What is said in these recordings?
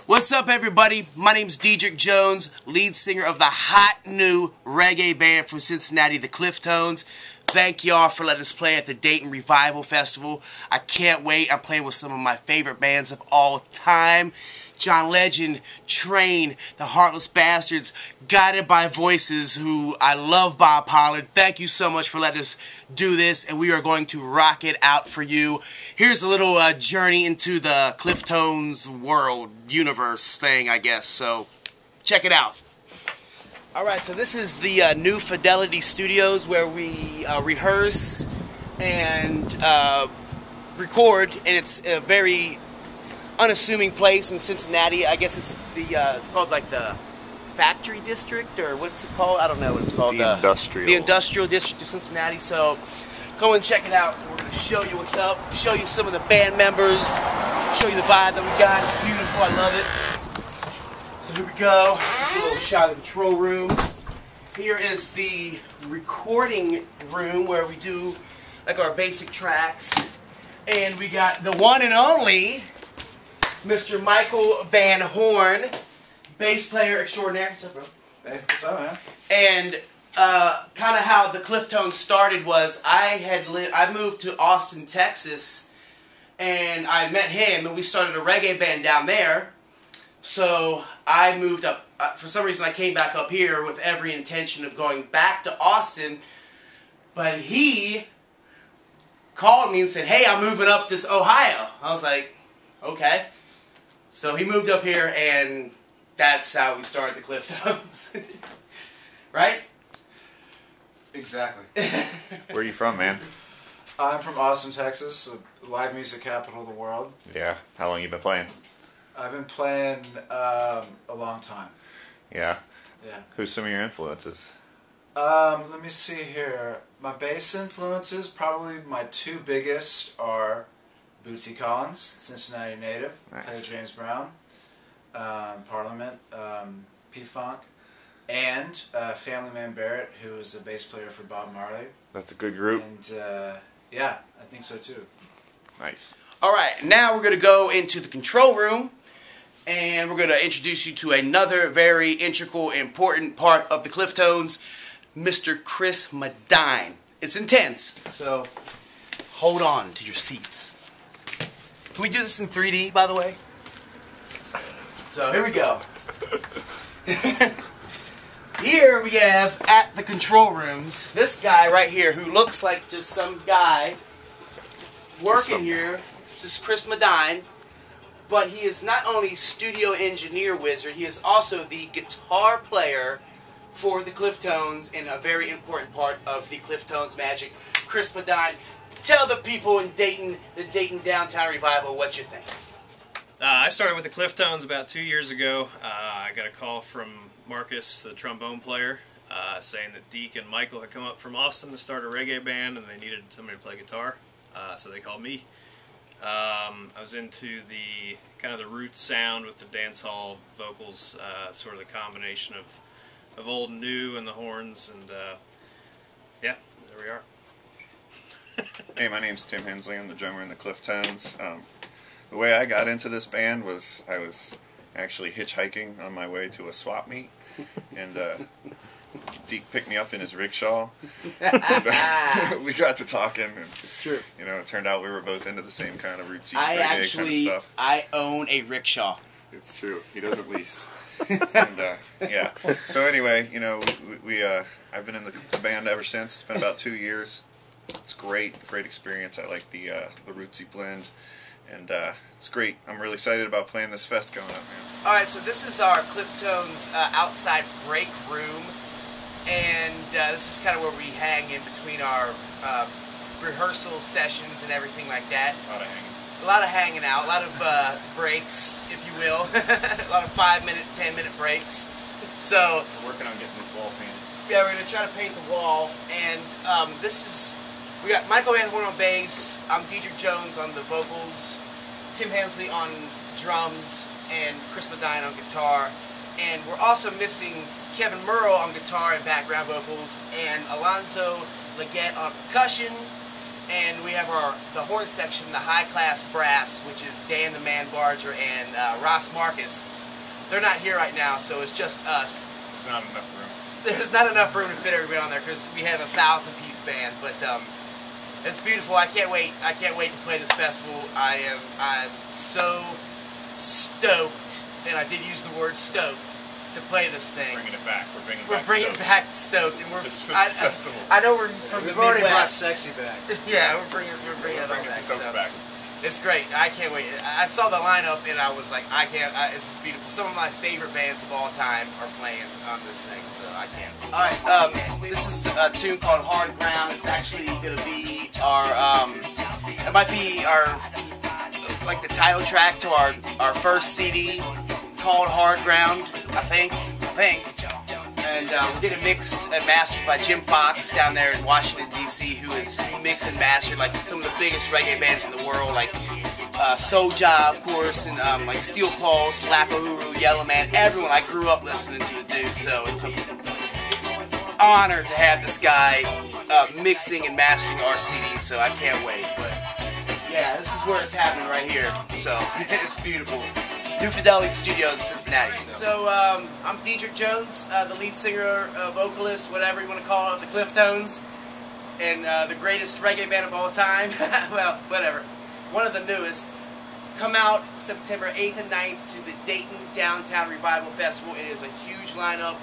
What's up, everybody? My name's Dedrick Jones, lead singer of the hot new reggae band from Cincinnati, the Cliftones. Thank y'all for letting us play at the Dayton Revival Festival. I can't wait. I'm playing with some of my favorite bands of all time. John Legend, Train, the Heartless Bastards, Guided by Voices, who I love Bob Pollard. Thank you so much for letting us do this, and we are going to rock it out for you. Here's a little journey into the Cliftones world, universe thing, I guess, so check it out. Alright, so this is the New Fidelity Studios where we rehearse and record, and it's a very unassuming place in Cincinnati. I guess it's the it's called like the Factory District, or what's it called? I don't know what it's called. The Industrial District of Cincinnati. So go and check it out. We're going to show you what's up, show you some of the band members, show you the vibe that we got. It's beautiful. I love it. So here we go. Just a little shot of the control room. Here is the recording room where we do like our basic tracks. And we got the one and only Mr. Michael Van Horn, bass player extraordinaire. What's up, bro? Hey, what's up, man? And kind of how the Cliftones started was I moved to Austin, Texas, and I met him, and we started a reggae band down there. So I moved up. For some reason, I came back up here with every intention of going back to Austin, but he called me and said, "Hey, I'm moving up to Ohio." I was like, "Okay." So he moved up here, and that's how we started the Cliftones. Right? Exactly. Where are you from, man? I'm from Austin, Texas, the live music capital of the world. Yeah. How long you been playing? I've been playing a long time. Yeah. Yeah. Who's some of your influences? Let me see here. My bass influences, probably my two biggest are Bootsy Collins, Cincinnati native, Nice. Taylor James Brown, Parliament, P-Funk, and Family Man Barrett, who is the bass player for Bob Marley. That's a good group. And yeah, I think so too. Nice. Alright, now we're going to go into the control room, and we're going to introduce you to another very integral, important part of the Cliftones, Mr. Chris Medina. It's intense, so hold on to your seats. Can we do this in 3D, by the way? So, here we go. Here we have, at the control rooms, this guy right here who looks like just some guy working here. This is Chris Medina. But he is not only studio engineer wizard, he is also the guitar player for the Cliftones and a very important part of the Cliftones magic. Chris Medina, tell the people in Dayton, the Dayton Downtown Revival, what you think. I started with the Cliftones about 2 years ago. I got a call from Marcus, the trombone player, saying that Deke and Michael had come up from Austin to start a reggae band and they needed somebody to play guitar. So they called me. I was into the kind of the roots sound with the dancehall vocals, sort of the combination of old and new and the horns, and yeah, there we are. Hey, my name's Tim Hensley. I'm the drummer in the Cliftones. The way I got into this band was I was actually hitchhiking on my way to a swap meet, and Deke picked me up in his rickshaw, and we got to talking, and It's true. you know, it turned out we were both into the same kind of rootsy I reggae actually, kind of stuff. I own a rickshaw. It's true. He doesn't lease. And, yeah. So anyway, you know, I've been in the band ever since. It's been about 2 years. It's great experience. I like the rootsy blend, and it's great. I'm really excited about playing this fest going up, man. All right, so this is our Cliftones outside break room, and this is kind of where we hang in between our rehearsal sessions and everything like that. A lot of hanging out, a lot of breaks, if you will. A lot of 5-minute, 10-minute breaks. So We're working on getting this wall painted. yeah, we're gonna try to paint the wall, and we got Michael Van Horn on bass. I'm Dedrick Jones on the vocals, Tim Hensley on drums, and Chris Medina on guitar. And we're also missing Kevin Merle on guitar and background vocals, and Alonzo Leggett on percussion, And we have the horn section, the high-class brass, which is Dan the Man Barger and Ross Marcus. They're not here right now, so it's just us. There's not enough room. There's not enough room to fit everybody on there because we have a 1,000-piece band. But it's beautiful. I can't wait. I can't wait to play this festival. I'm so stoked, and I did use the word stoked, to play this thing. Bringing it back. We're bringing back stoked, and we're just for this festival. I know we're from the We've already brought Midwest. sexy back. Yeah, we're bringing it all back. Stoked So. back. It's great. I can't wait. I saw the lineup and I was like, this is beautiful. Some of my favorite bands of all time are playing on this thing, so I can't. All right, this is a tune called Hard Ground. It's actually gonna be it might be like the title track to our first CD called Hard Ground, I think. And we're getting mixed and mastered by Jim Fox down there in Washington, D.C., who has mixed and mastered like some of the biggest reggae bands in the world, like Soulja, of course, and like Steel Pulse, Black Uhuru, Yellow Man, everyone. I grew up listening to the dude, so it's an honor to have this guy mixing and mastering our CDs, so I can't wait. But yeah, this is where it's happening right here, so it's beautiful. New Fidelity Studios in Cincinnati. So I'm Dietrich Jones, the lead singer, vocalist, whatever you want to call it, of the Cliftones, and the greatest reggae band of all time. Well, whatever. One of the newest. Come out September 8th and 9th to the Dayton Downtown Revival Festival. It is a huge lineup.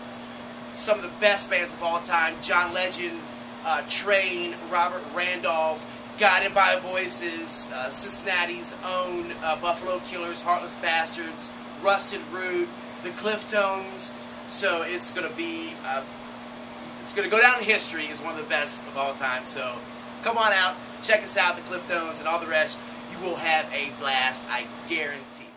Some of the best bands of all time: John Legend, Train, Robert Randolph, Guided by Voices, Cincinnati's own Buffalo Killers, Heartless Bastards, Rusted Root, the Cliftones. So it's gonna go down in history as one of the best of all time. So come on out, check us out, the Cliftones and all the rest. You will have a blast, I guarantee.